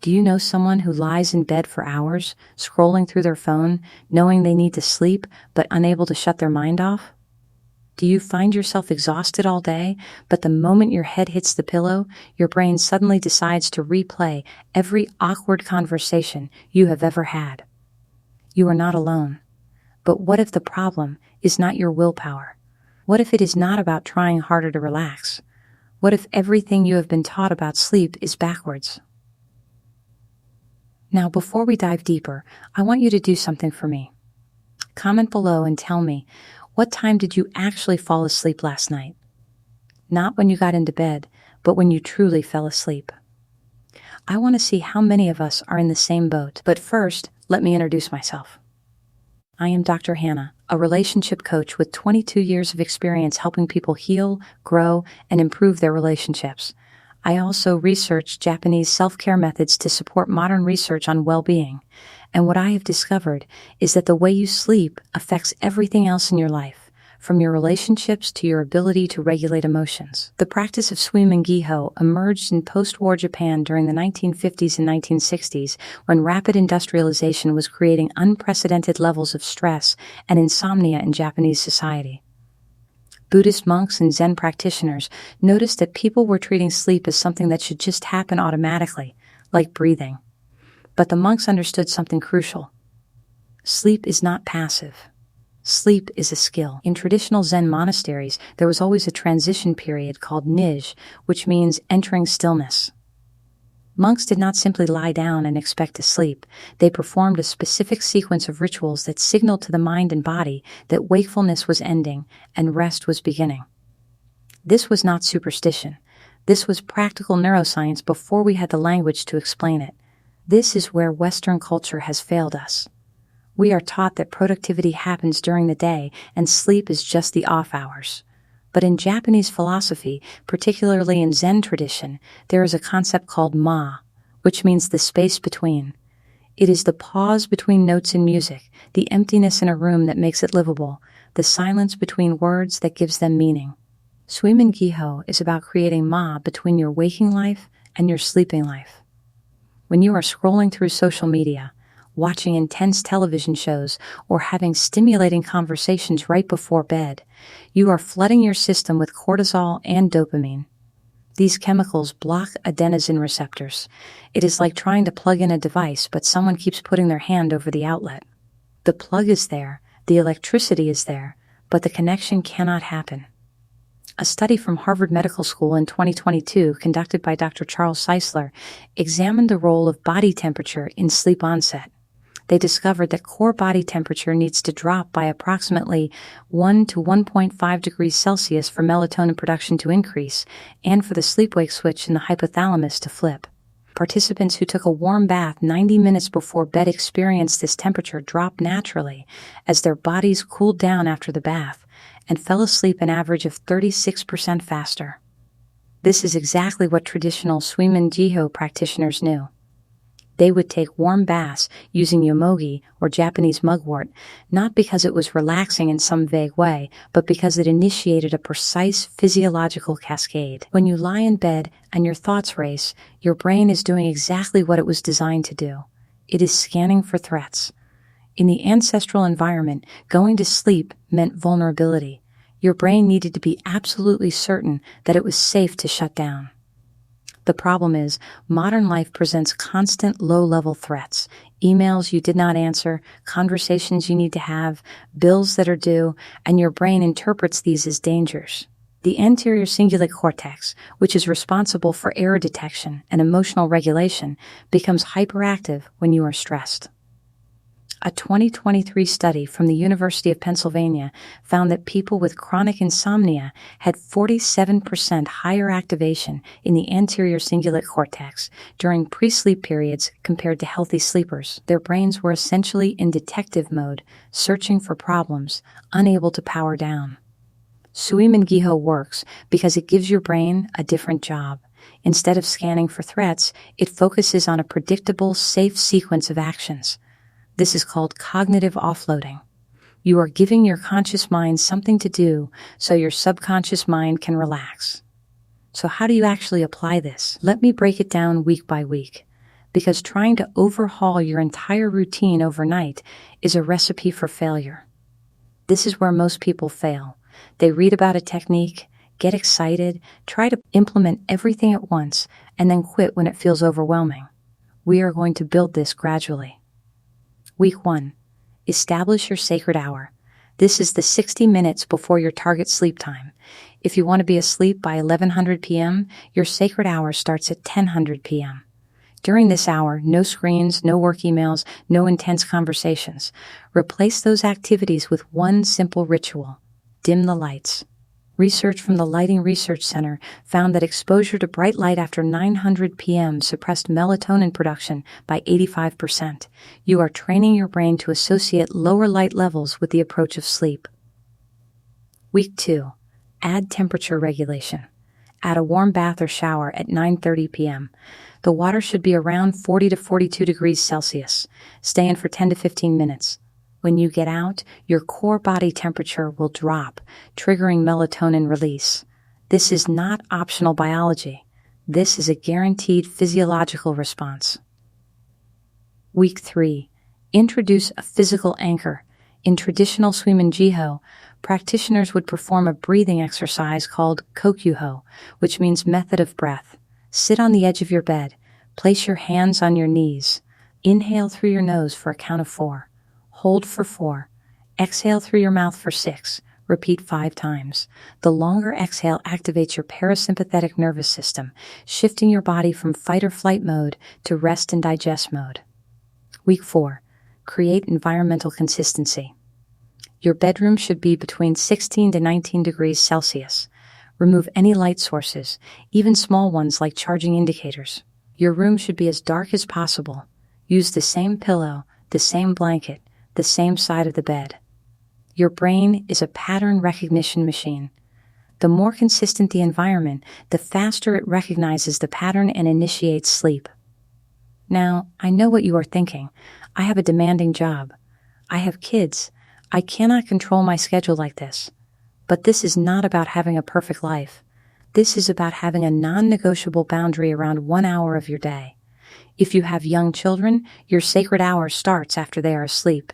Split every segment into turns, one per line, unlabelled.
Do you know someone who lies in bed for hours, scrolling through their phone, knowing they need to sleep, but unable to shut their mind off? Do you find yourself exhausted all day, but the moment your head hits the pillow, your brain suddenly decides to replay every awkward conversation you have ever had? You are not alone. But what if the problem is not your willpower? What if it is not about trying harder to relax? What if everything you have been taught about sleep is backwards? Now, before we dive deeper, I want you to do something for me. Comment below and tell me, what time did you actually fall asleep last night? Not when you got into bed, but when you truly fell asleep. I want to see how many of us are in the same boat. But first, let me introduce myself. I am Dr. Hannah, a relationship coach with 22 years of experience helping people heal, grow, and improve their relationships. I also research Japanese self-care methods to support modern research on well-being. And what I have discovered is that the way you sleep affects everything else in your life, from your relationships to your ability to regulate emotions. The practice of Suimin Gihou emerged in post-war Japan during the 1950s and 1960s, when rapid industrialization was creating unprecedented levels of stress and insomnia in Japanese society. Buddhist monks and Zen practitioners noticed that people were treating sleep as something that should just happen automatically, like breathing. But the monks understood something crucial. Sleep is not passive. Sleep is a skill. In traditional Zen monasteries, there was always a transition period called nij, which means entering stillness. Monks did not simply lie down and expect to sleep. They performed a specific sequence of rituals that signaled to the mind and body that wakefulness was ending and rest was beginning. This was not superstition. This was practical neuroscience before we had the language to explain it. This is where Western culture has failed us. We are taught that productivity happens during the day and sleep is just the off hours. But in Japanese philosophy, particularly in Zen tradition, there is a concept called ma, which means the space between. It is the pause between notes in music, the emptiness in a room that makes it livable, the silence between words that gives them meaning. Suimin Gihou is about creating ma between your waking life and your sleeping life. When you are scrolling through social media, watching intense television shows, or having stimulating conversations right before bed, you are flooding your system with cortisol and dopamine. These chemicals block adenosine receptors. It is like trying to plug in a device, but someone keeps putting their hand over the outlet. The plug is there, the electricity is there, but the connection cannot happen. A study from Harvard Medical School in 2022, conducted by Dr. Charles Czeisler, examined the role of body temperature in sleep onset. They discovered that core body temperature needs to drop by approximately 1 to 1.5 degrees Celsius for melatonin production to increase and for the sleep-wake switch in the hypothalamus to flip. Participants who took a warm bath 90 minutes before bed experienced this temperature drop naturally as their bodies cooled down after the bath and fell asleep an average of 36% faster. This is exactly what traditional Suimin Gihou practitioners knew. They would take warm baths using yomogi, or Japanese mugwort, not because it was relaxing in some vague way, but because it initiated a precise physiological cascade. When you lie in bed and your thoughts race, your brain is doing exactly what it was designed to do. It is scanning for threats. In the ancestral environment, going to sleep meant vulnerability. Your brain needed to be absolutely certain that it was safe to shut down. The problem is, modern life presents constant low-level threats. Emails you did not answer, conversations you need to have, bills that are due, and your brain interprets these as dangers. The anterior cingulate cortex, which is responsible for error detection and emotional regulation, becomes hyperactive when you are stressed. A 2023 study from the University of Pennsylvania found that people with chronic insomnia had 47% higher activation in the anterior cingulate cortex during pre-sleep periods compared to healthy sleepers. Their brains were essentially in detective mode, searching for problems, unable to power down. Suimin Gihou works because it gives your brain a different job. Instead of scanning for threats, it focuses on a predictable, safe sequence of actions. This is called cognitive offloading. You are giving your conscious mind something to do so your subconscious mind can relax. So how do you actually apply this? Let me break it down week by week. because trying to overhaul your entire routine overnight is a recipe for failure. This is where most people fail. They read about a technique, get excited, try to implement everything at once, and then quit when it feels overwhelming. We are going to build this gradually. Week 1. Establish your sacred hour. This is the 60 minutes before your target sleep time. If you want to be asleep by 1100 p.m., your sacred hour starts at 1000 p.m. During this hour, no screens, no work emails, no intense conversations. Replace those activities with one simple ritual. Dim the lights. Research from the Lighting Research Center found that exposure to bright light after 900 p.m. suppressed melatonin production by 85%. You are training your brain to associate lower light levels with the approach of sleep. Week 2. Add temperature regulation. Add a warm bath or shower at 9:30 p.m. The water should be around 40 to 42 degrees Celsius. Stay in for 10 to 15 minutes. When you get out, your core body temperature will drop, triggering melatonin release. This is not optional biology. This is a guaranteed physiological response. Week 3. Introduce a physical anchor. In traditional Suimin Gihou, practitioners would perform a breathing exercise called kokyuho, which means method of breath. Sit on the edge of your bed. Place your hands on your knees. Inhale through your nose for a count of 4. Hold for 4. Exhale through your mouth for 6. Repeat 5 times. The longer exhale activates your parasympathetic nervous system, shifting your body from fight or flight mode to rest and digest mode. Week 4. Create environmental consistency. Your bedroom should be between 16 to 19 degrees Celsius. Remove any light sources, even small ones like charging indicators. Your room should be as dark as possible. Use the same pillow, the same blanket, the same side of the bed. Your brain is a pattern recognition machine. The more consistent the environment, the faster it recognizes the pattern and initiates sleep. Now, I know what you are thinking. I have a demanding job. I have kids. I cannot control my schedule like this. But this is not about having a perfect life. This is about having a non-negotiable boundary around 1 hour of your day. If you have young children, your sacred hour starts after they are asleep.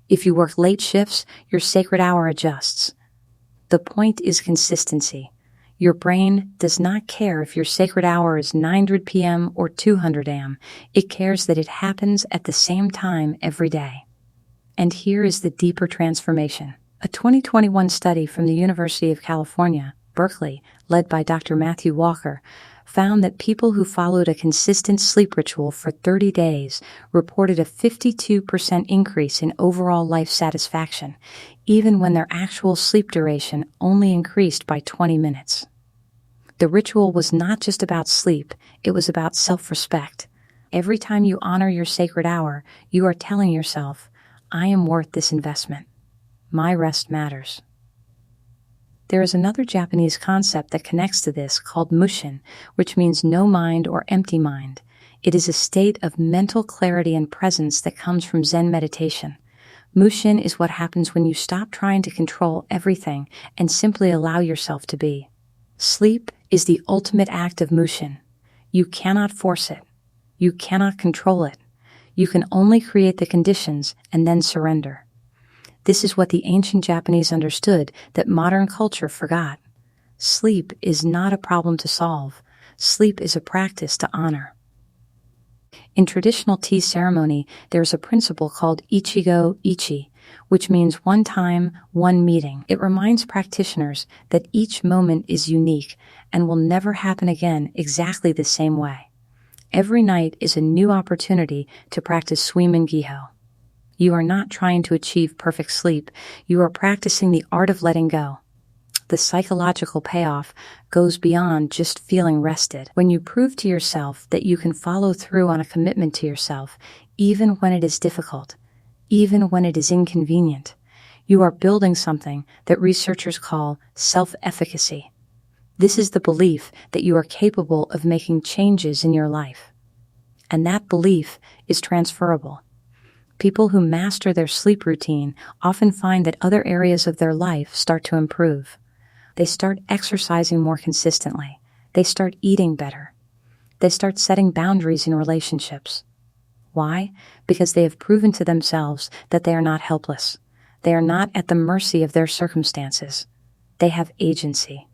If you work late shifts, your sacred hour adjusts. The point is consistency. Your brain does not care if your sacred hour is 900 p.m. or 200 a.m. It cares that it happens at the same time every day. And here is the deeper transformation. A 2021 study from the University of California, Berkeley, led by Dr. Matthew Walker, found that people who followed a consistent sleep ritual for 30 days reported a 52% increase in overall life satisfaction, even when their actual sleep duration only increased by 20 minutes. The ritual was not just about sleep, it was about self-respect. Every time you honor your sacred hour, you are telling yourself, I am worth this investment. My rest matters. There is another Japanese concept that connects to this called mushin, which means no mind or empty mind. It is a state of mental clarity and presence that comes from Zen meditation. Mushin is what happens when you stop trying to control everything and simply allow yourself to be. Sleep is the ultimate act of mushin. You cannot force it. You cannot control it. You can only create the conditions and then surrender. This is what the ancient Japanese understood that modern culture forgot. Sleep is not a problem to solve. Sleep is a practice to honor. In traditional tea ceremony, there is a principle called ichigo ichi, which means one time, one meeting. It reminds practitioners that each moment is unique and will never happen again exactly the same way. Every night is a new opportunity to practice Suimin Gihou. You are not trying to achieve perfect sleep. You are practicing the art of letting go. The psychological payoff goes beyond just feeling rested. When you prove to yourself that you can follow through on a commitment to yourself, even when it is difficult, even when it is inconvenient, you are building something that researchers call self-efficacy. This is the belief that you are capable of making changes in your life. And that belief is transferable. People who master their sleep routine often find that other areas of their life start to improve. They start exercising more consistently. They start eating better. They start setting boundaries in relationships. Why? Because they have proven to themselves that they are not helpless. They are not at the mercy of their circumstances. They have agency.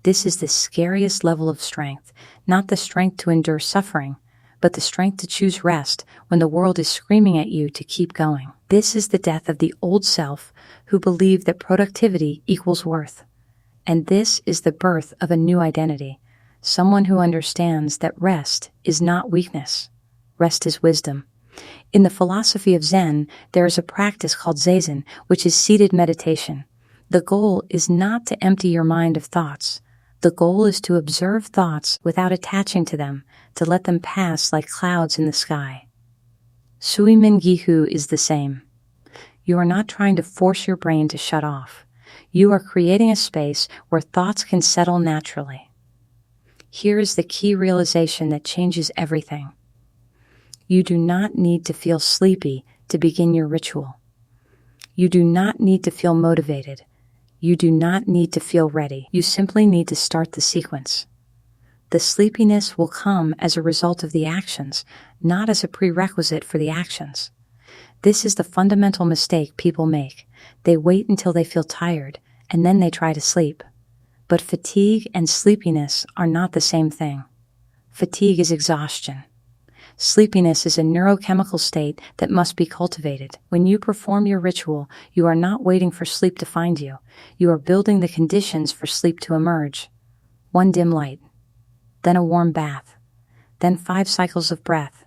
This is the scariest level of strength, not the strength to endure suffering, but the strength to choose rest when the world is screaming at you to keep going. This is the death of the old self who believed that productivity equals worth. And this is the birth of a new identity, someone who understands that rest is not weakness. Rest is wisdom. In the philosophy of Zen, there is a practice called zazen, which is seated meditation. The goal is not to empty your mind of thoughts. The goal is to observe thoughts without attaching to them, to let them pass like clouds in the sky. Suimin Gihou is the same. You are not trying to force your brain to shut off. You are creating a space where thoughts can settle naturally. Here is the key realization that changes everything. You do not need to feel sleepy to begin your ritual. You do not need to feel motivated. You do not need to feel ready. You simply need to start the sequence. The sleepiness will come as a result of the actions, not as a prerequisite for the actions. This is the fundamental mistake people make. They wait until they feel tired, and then they try to sleep. But fatigue and sleepiness are not the same thing. Fatigue is exhaustion. Sleepiness is a neurochemical state that must be cultivated. When you perform your ritual, you are not waiting for sleep to find you. You are building the conditions for sleep to emerge. One dim light, then a warm bath, then 5 cycles of breath,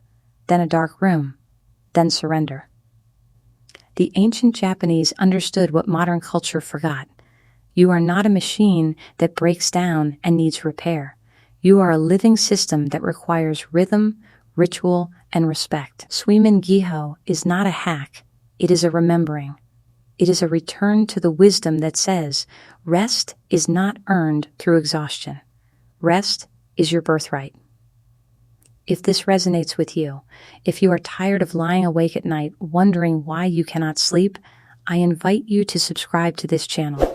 then a dark room, then surrender. The ancient Japanese understood what modern culture forgot. You are not a machine that breaks down and needs repair. You are a living system that requires rhythm, ritual, and respect. Suimin Gihou is not a hack. It is a remembering. It is a return to the wisdom that says, rest is not earned through exhaustion. Rest is your birthright. If this resonates with you, if you are tired of lying awake at night wondering why you cannot sleep, I invite you to subscribe to this channel.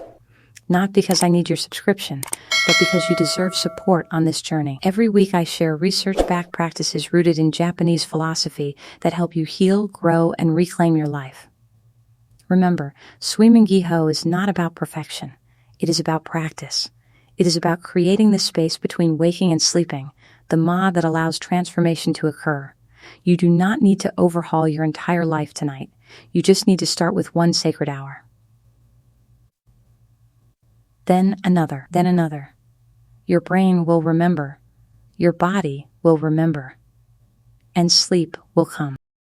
Not because I need your subscription, but because you deserve support on this journey. Every week I share research-backed practices rooted in Japanese philosophy that help you heal, grow, and reclaim your life. Remember, Suimin Gihou is not about perfection. It is about practice. It is about creating the space between waking and sleeping, the ma that allows transformation to occur. You do not need to overhaul your entire life tonight. You just need to start with one sacred hour. Then another, then another. Your brain will remember. Your body will remember. And sleep will come.